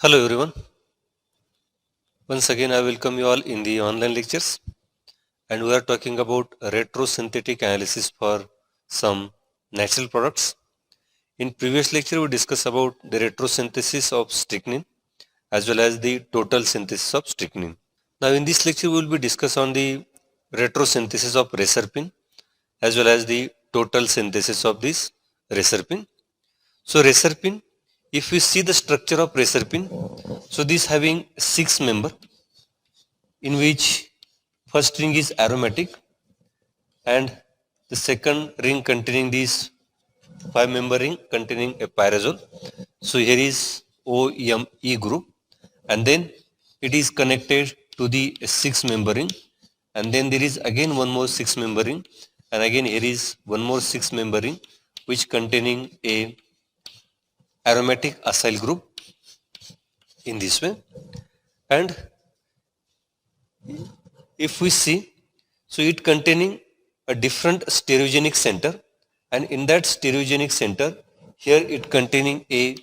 Hello everyone. Once again I welcome you all in the online lectures, and we are talking about retrosynthetic analysis for some natural products. In previous lecture we discussed about the retrosynthesis of strychnine as well as the total synthesis of strychnine. Now in this lecture we will be discuss on the retrosynthesis of reserpine as well as the total synthesis of this reserpine. So reserpine, if we see the structure of reserpine, so this having 6 member, in which first ring is aromatic and the second ring containing this 5 member ring containing a pyrazole. So here is OME group, and then it is connected to the 6 member ring, and then there is again one more 6 member ring, and again here is one more 6 member ring which containing a aromatic acyl group in this way. And if we see, so it containing a different stereogenic center, and in that stereogenic center here it containing a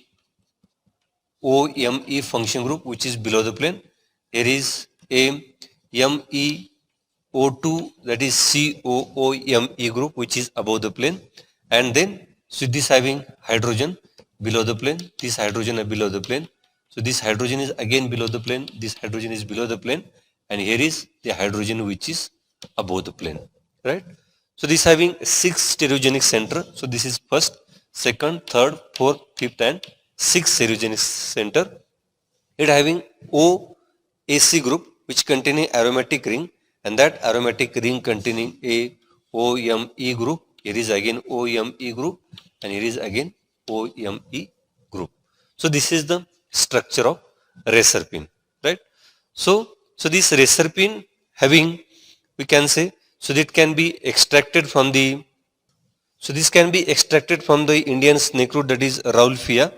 OME function group which is below the plane. Here is a MEO2, that is COOME group which is above the plane, and then so this having hydrogen below the plane, this hydrogen are below the plane, so this hydrogen is again below the plane, this hydrogen is below the plane, and here is the hydrogen which is above the plane, right? So this having 6 stereogenic center, so this is first, second, third, fourth, fifth and 6 stereogenic center. It having OAC group which containing aromatic ring, and that aromatic ring containing a OME group. Here is again OME group, and here is again OME group. So this is the structure of reserpine, right? So this reserpine having, we can say, so that can be extracted from the, so this can be extracted from the Indian snake root, that is Rauwolfia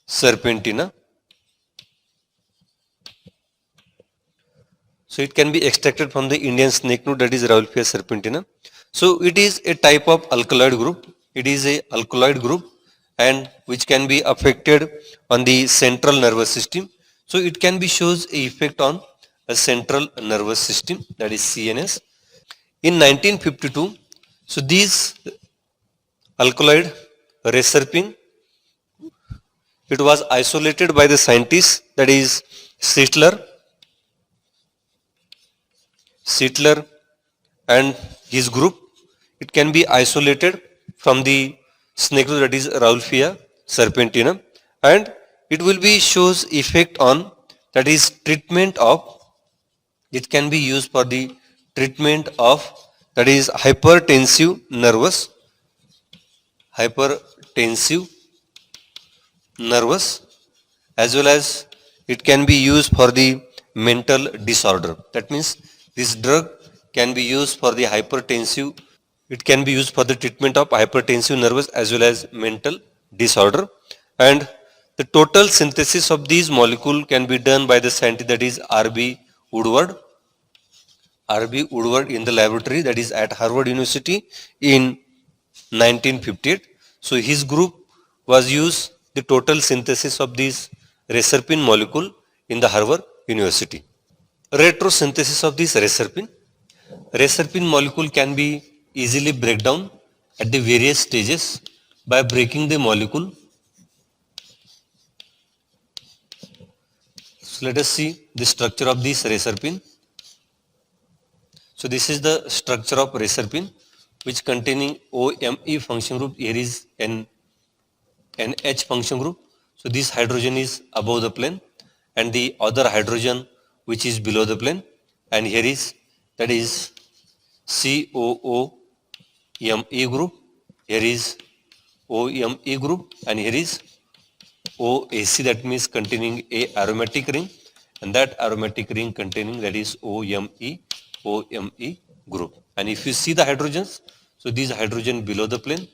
serpentina. So it can be extracted from the Indian snake root, that is Rauwolfia serpentina. So it is a type of alkaloid group. It is a alkaloid group, and which can be affected on the central nervous system. So it can be shows a effect on a central nervous system, that is CNS. In 1952, so these alkaloid reserpine, it was isolated by the scientist, that is Sittler and his group. It can be isolated from the snake root, that is Rauwolfia serpentina, and it will be shows effect on, that is treatment of, it can be used for the treatment of, that is hypertensive nervous, as well as it can be used for the mental disorder. That means this drug can be used for the hypertensive, it can be used for the treatment of hypertensive nervous as well as mental disorder. And the total synthesis of these molecule can be done by the scientist, that is R.B. Woodward in the laboratory, that is at Harvard University in 1958. So his group was used the total synthesis of this reserpine molecule in the Harvard University. Retrosynthesis of this reserpine molecule can be easily break down at the various stages by breaking the molecule. So let us see the structure of this reserpine. So this is the structure of reserpine, which containing OME function group. Here is an NH function group. So this hydrogen is above the plane, and the other hydrogen which is below the plane, and here is, that is COOME group. Here is OME group, and here is OAC, that means containing a aromatic ring, and that aromatic ring containing, that is OME group. And if you see the hydrogens, so these hydrogen below the plane,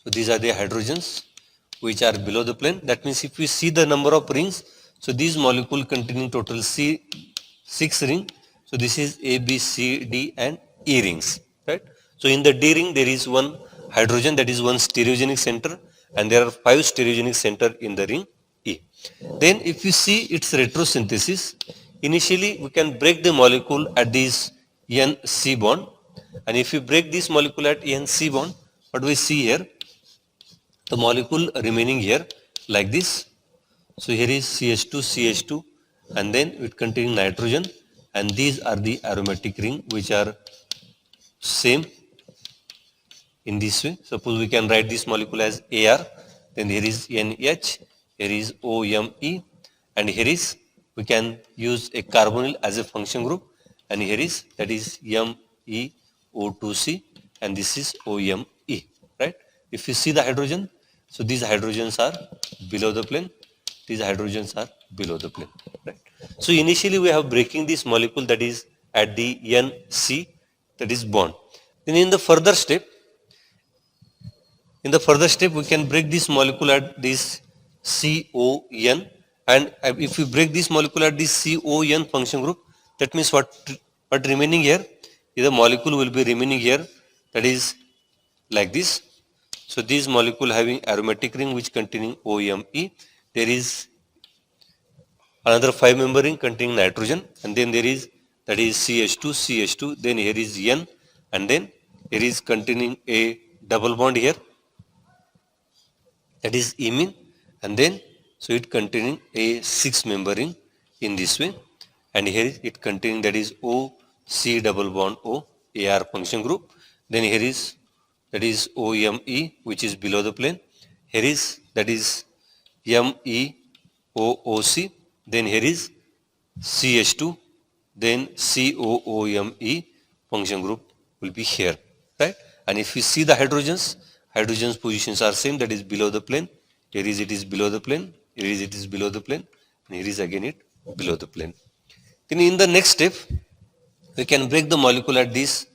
so these are the hydrogens which are below the plane. That means if we see the number of rings, so these molecule containing total 6 ring. So this is A, B, C, D and E rings, right? So in the D ring there is one hydrogen, that is one stereogenic center, and there are 5 stereogenic center in the ring E. Then if you see its retrosynthesis, initially we can break the molecule at this N-C bond, and if you break this molecule at N-C bond, what we see here, the molecule remaining here like this. So here is CH2, CH2, and then it contains nitrogen, and these are the aromatic ring which are same in this way. Suppose we can write this molecule as Ar, then here is NH, here is OMe, and here is we can use a carbonyl as a function group, and here is that is MEO2C, and this is OMe, right? If you see the hydrogen, so these hydrogens are below the plane, these hydrogens are below the plane, right? So initially we have breaking this molecule that is at the NC, that is bond. Then in the further step, we can break this molecule at this CON, and if we break this molecule at this CON function group, that means what remaining here is the molecule will be remaining here, that is like this. So this molecule having aromatic ring which containing OMe, there is another 5 member ring containing nitrogen, and then there is that is CH2, CH2, then here is N, and then here is containing a double bond here, that is imine, and then so it containing a 6 member ring in this way, and here it containing that is O C double bond O AR function group. Then here is that is OMe which is below the plane. Here is that is MEOOC. Then here is CH2. Then COOMe function group will be here, right? And if you see the hydrogens positions are same, that is below the plane. Here is it is below the plane. Here is it is below the plane. And here is again it below the plane. Then in the next step, we can break the molecule at this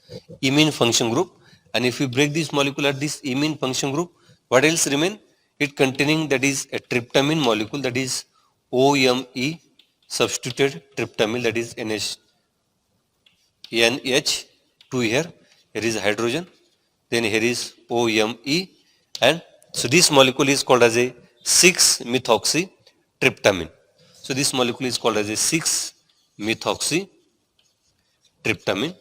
imine function group, and if we break this molecule at this imine function group, what else remain? It containing that is a tryptamine molecule, that is OMe substituted tryptamine, that is NH2 here. Here is hydrogen, then here is OMe, and so this molecule is called as a 6-methoxytryptamine. So this molecule is called as a 6-methoxytryptamine.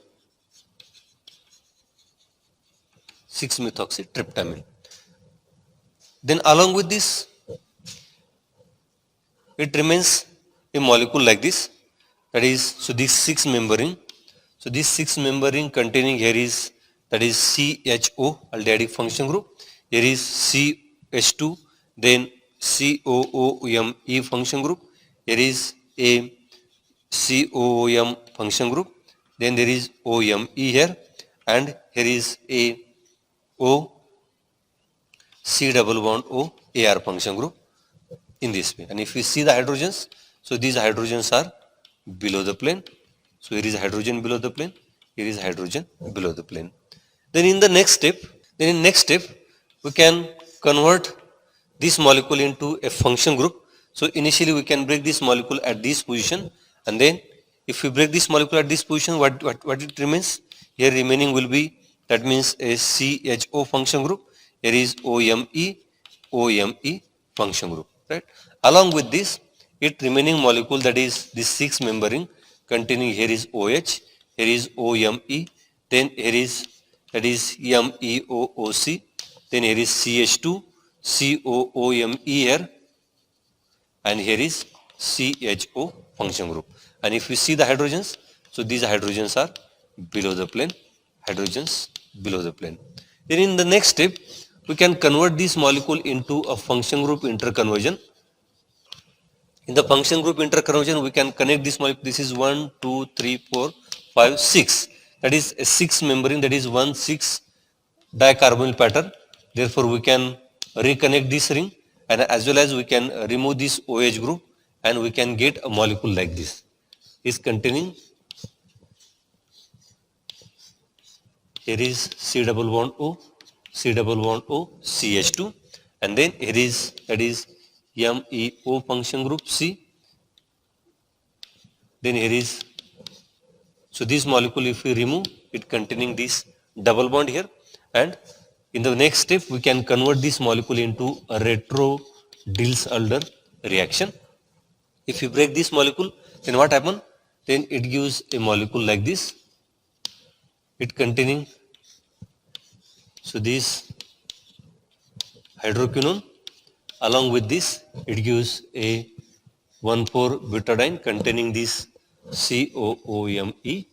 6-methoxytryptamine. Then along with this, it remains a molecule like this, that is, so this 6 member ring. So this 6 member ring containing here is that is CHO aldehydic function group. Here is CH2, then COOMe function group. Here is a COOM function group. Then there is OMe here, and here is a O C double bond O AR function group in this way. And if we see the hydrogens, so these hydrogens are below the plane. So here is hydrogen below the plane, here is hydrogen below the plane. Then in the next step, we can convert this molecule into a function group. So initially we can break this molecule at this position, and then if we break this molecule at this position, what it remains? Here remaining will be, that means a CHO function group. Here is OMe function group, right? Along with this, it remaining molecule, that is this 6 member ring containing, here is OH, here is OMe, then here is that is MEOOC, then here is CH2, COOMe here, and here is CHO function group. And if we see the hydrogens, so these hydrogens are below the plane, hydrogens below the plane. Then in the next step, we can convert this molecule into a function group interconversion. In the function group interconversion, we can connect this molecule. This is 1, 2, 3, 4, 5, 6. That is a 6 membrane, that is 1,6 dicarbonyl pattern. Therefore, we can reconnect this ring, and as well as we can remove this OH group, and we can get a molecule like this. Is containing, here is C double bond O, C double bond O, CH2, and then here is that is MEO function group C. Then here is, so this molecule if we remove, it containing this double bond here, and In the next step, we can convert this molecule into a retro-Diels-Alder reaction. If you break this molecule, then what happens? Then it gives a molecule like this. It containing, so this hydroquinone, along with this, it gives a 1,4-butadiene containing this COOMe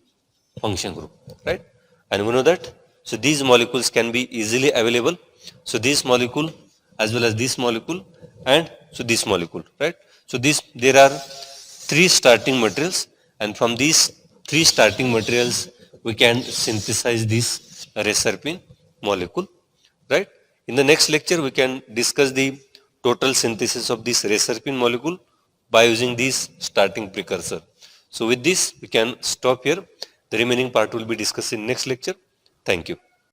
function group, right? And we know that, so these molecules can be easily available. So this molecule as well as this molecule and so this molecule, right? So there are three starting materials, and from these three starting materials we can synthesize this reserpine molecule, right? In the next lecture we can discuss the total synthesis of this reserpine molecule by using this starting precursor. So with this we can stop here. The remaining part will be discussed in next lecture. Thank you.